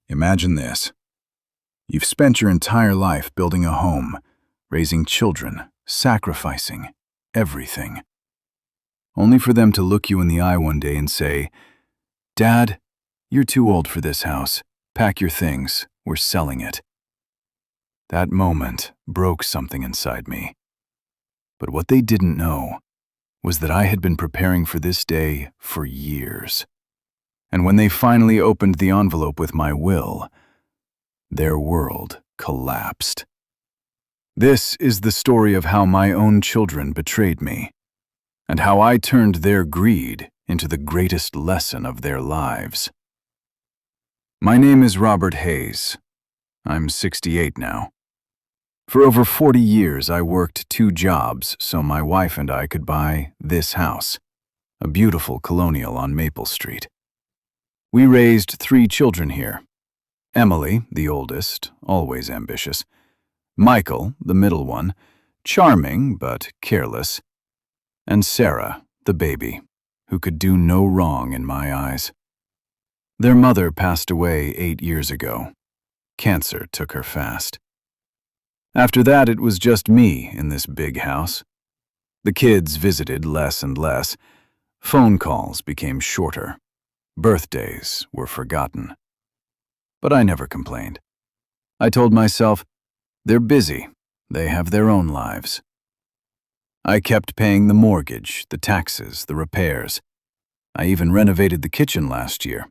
Imagine this. You've spent your entire life building a home, raising children, sacrificing everything. Only for them to look you in the eye one day and say, "Dad, you're too old for this house. Pack your things. We're selling it." That moment broke something inside me. But what they didn't know was that I had been preparing for this day for years. And when they finally opened the envelope with my will, their world collapsed. This is the story of how my own children betrayed me, and how I turned their greed into the greatest lesson of their lives. My name is Robert Hayes. I'm 68 now. For over 40 years, I worked 2 jobs so my wife and I could buy this house, a beautiful colonial on Maple Street. We raised 3 children here. Emily, the oldest, always ambitious. Michael, the middle one, charming but careless. And Sarah, the baby, who could do no wrong in my eyes. Their mother passed away 8 years ago. Cancer took her fast. After that, it was just me in this big house. The kids visited less and less. Phone calls became shorter. Birthdays were forgotten. But I never complained. I told myself, they're busy. They have their own lives. I kept paying the mortgage, the taxes, the repairs. I even renovated the kitchen last year,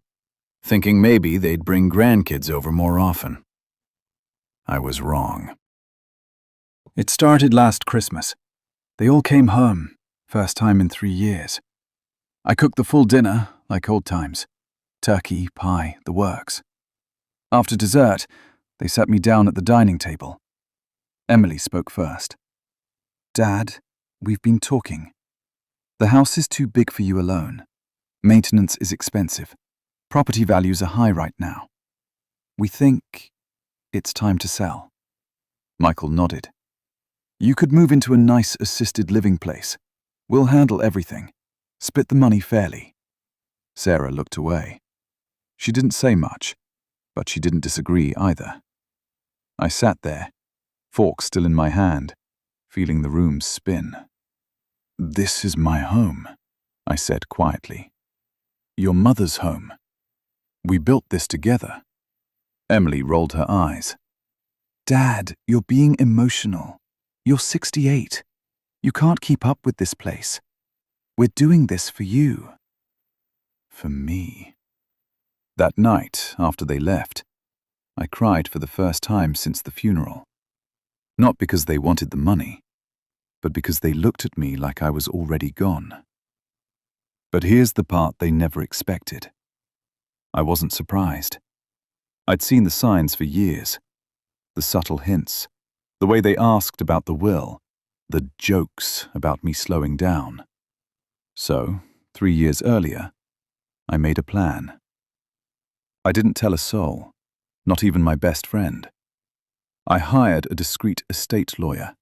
thinking maybe they'd bring grandkids over more often. I was wrong. It started last Christmas. They all came home, first time in 3 years. I cooked the full dinner, like old times. Turkey, pie, the works. After dessert, they sat me down at the dining table. Emily spoke first. "Dad, we've been talking. The house is too big for you alone. Maintenance is expensive. Property values are high right now. We think it's time to sell." Michael nodded. "You could move into a nice assisted living place. We'll handle everything. Split the money fairly." Sarah looked away. She didn't say much, but she didn't disagree either. I sat there, fork still in my hand, feeling the room spin. "This is my home," I said quietly. "Your mother's home. We built this together." Emily rolled her eyes. "Dad, you're being emotional. You're 68. You can't keep up with this place. We're doing this for you." For me. That night, after they left, I cried for the first time since the funeral. Not because they wanted the money, but because they looked at me like I was already gone. But here's the part they never expected. I wasn't surprised. I'd seen the signs for years. The subtle hints, the way they asked about the will, the jokes about me slowing down. So, 3 years earlier, I made a plan. I didn't tell a soul, not even my best friend. I hired a discreet estate lawyer.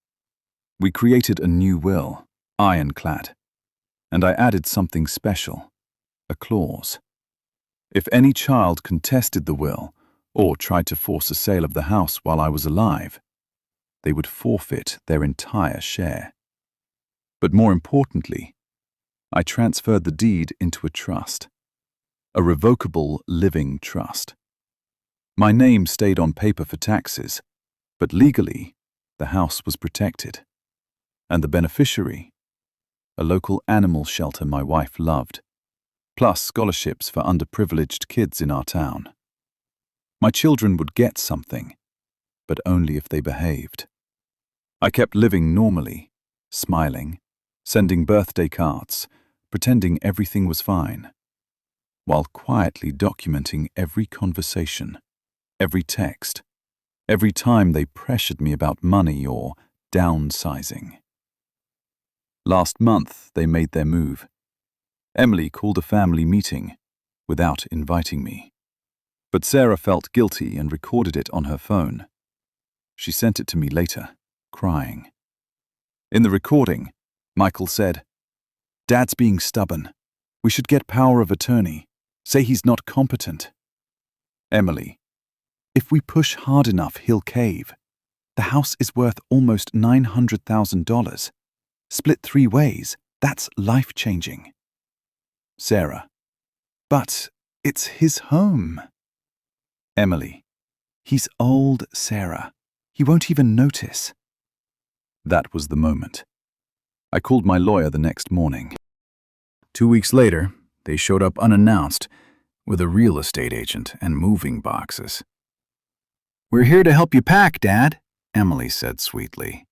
We created a new will, ironclad, and I added something special, a clause. If any child contested the will or tried to force a sale of the house while I was alive, they would forfeit their entire share. But more importantly, I transferred the deed into a trust, a revocable living trust. My name stayed on paper for taxes, but legally, the house was protected. And the beneficiary, a local animal shelter my wife loved, plus scholarships for underprivileged kids in our town. My children would get something, but only if they behaved. I kept living normally, smiling, sending birthday cards, pretending everything was fine, while quietly documenting every conversation, every text, every time they pressured me about money or downsizing. Last month, they made their move. Emily called a family meeting without inviting me. But Sarah felt guilty and recorded it on her phone. She sent it to me later, crying. In the recording, Michael said, "Dad's being stubborn. We should get power of attorney. Say he's not competent." Emily, If we push hard enough, he'll cave. The house is worth almost $900,000. Split 3 ways, that's life-changing. Sarah: But it's his home. Emily: He's old, Sarah. He won't even notice. That was the moment. I called my lawyer the next morning. 2 weeks later, they showed up unannounced with a real estate agent and moving boxes. "We're here to help you pack, Dad," Emily said sweetly.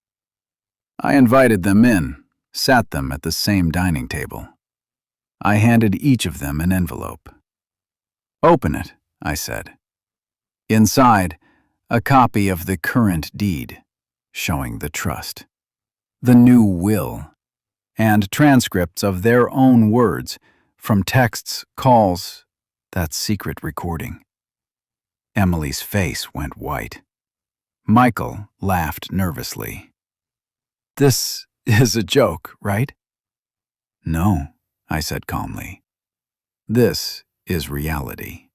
I invited them in, sat them at the same dining table. I handed each of them an envelope. "Open it," I said. Inside, a copy of the current deed, showing the trust, the new will, and transcripts of their own words from texts, calls, that secret recording. Emily's face went white. Michael laughed nervously. "This is a joke, right?" "No," I said calmly. "This is reality."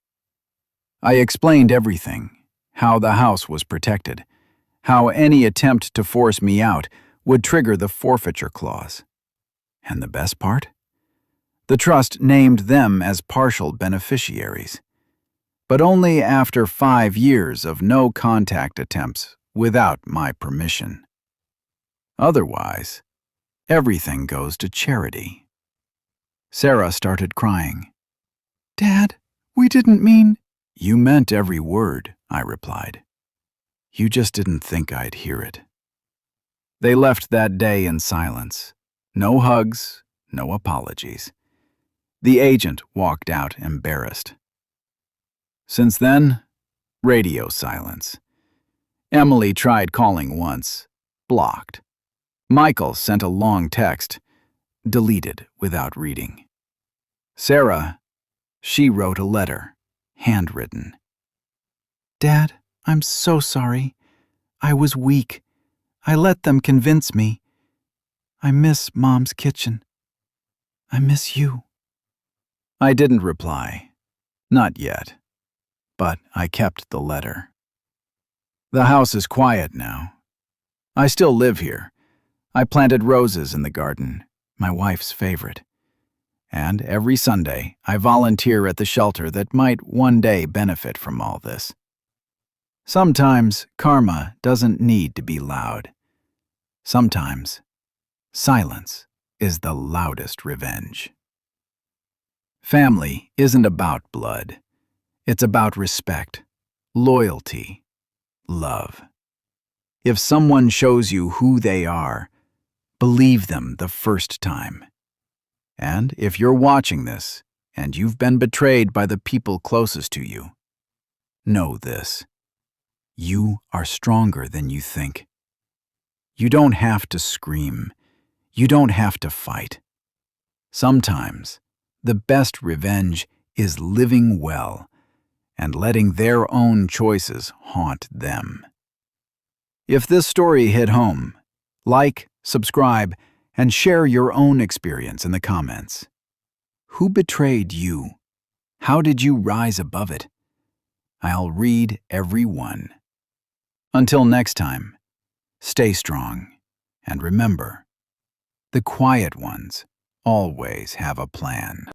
I explained everything, how the house was protected, how any attempt to force me out would trigger the forfeiture clause. And the best part? The trust named them as partial beneficiaries, but only after 5 years of no contact attempts without my permission. Otherwise, everything goes to charity. Sarah started crying. "Dad, we didn't mean—" "You meant every word," I replied. "You just didn't think I'd hear it." They left that day in silence. No hugs, no apologies. The agent walked out embarrassed. Since then, radio silence. Emily tried calling once, blocked. Michael sent a long text, deleted without reading. Sarah, she wrote a letter, handwritten. "Dad, I'm so sorry. I was weak. I let them convince me. I miss Mom's kitchen. I miss you." I didn't reply. Not yet. But I kept the letter. The house is quiet now. I still live here. I planted roses in the garden, my wife's favorite. And every Sunday, I volunteer at the shelter that might one day benefit from all this. Sometimes karma doesn't need to be loud. Sometimes silence is the loudest revenge. Family isn't about blood. It's about respect, loyalty, love. If someone shows you who they are, believe them the first time. And if you're watching this and you've been betrayed by the people closest to you, know this: you are stronger than you think. You don't have to scream. You don't have to fight. Sometimes, the best revenge is living well and letting their own choices haunt them. If this story hit home, like, subscribe, and share your own experience in the comments. Who betrayed you? How did you rise above it? I'll read every one. Until next time, stay strong, and remember, the quiet ones always have a plan.